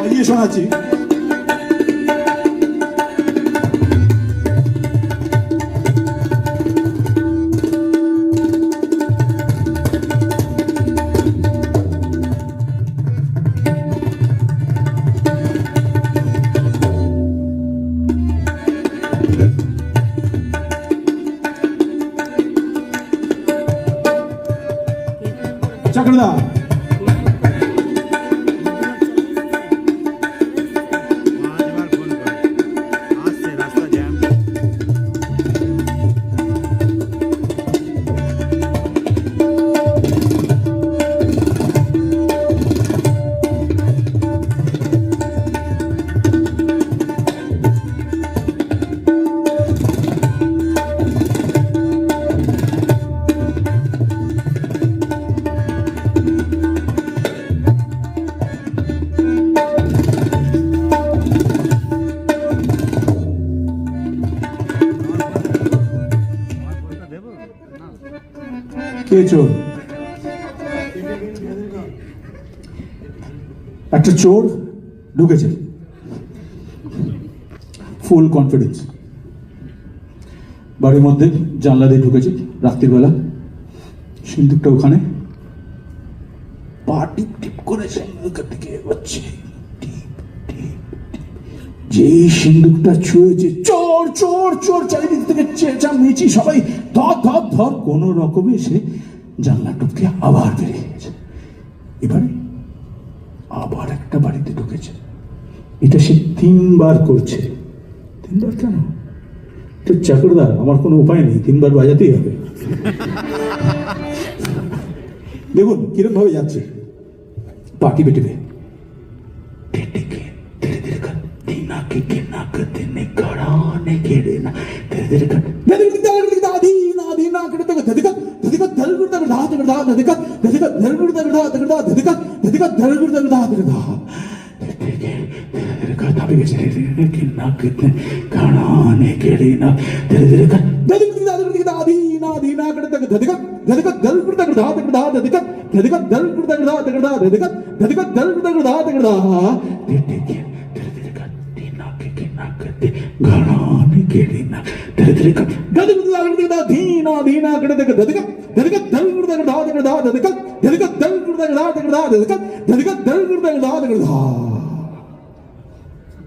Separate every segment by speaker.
Speaker 1: বাজিয়ে শোনাচ্ছি। চাকরদা কে চোর? একটা চোর ঢুকেছে, ফুল কনফিডেন্স, বাড়ির মধ্যে জানলা দিয়ে ঢুকেছে রাত্রিবেলা, সিন্দুকটা ওখানে, পা টিপ টিপ করে সিন্দুকের দিকে এগোচ্ছে, যেই সিন্দুকটা ছুঁয়েছে, চোর চোর চোর, চারিদিক থেকে চেঁচামেচি, সবাই ধর ধর ধর, কোন রকমে সে জানলা টপকে আবার বেরিয়ে গেছে। এবারে আবার একটা বাড়িতে ঢুকেছে, এটা সে 3বার করছে। 3বার কেন? তো চাকরদা, আমার কোনো উপায় নেই, 3বার বাজাতেই হবে। দেখুন কিরকম ভাবে যাচ্ছে, পাটি বেটিবে,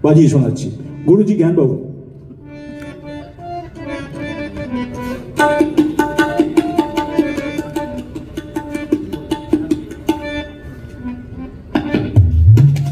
Speaker 1: বাজিয়ে শোনাচ্ছি। গুরুজি জ্ঞান বাবু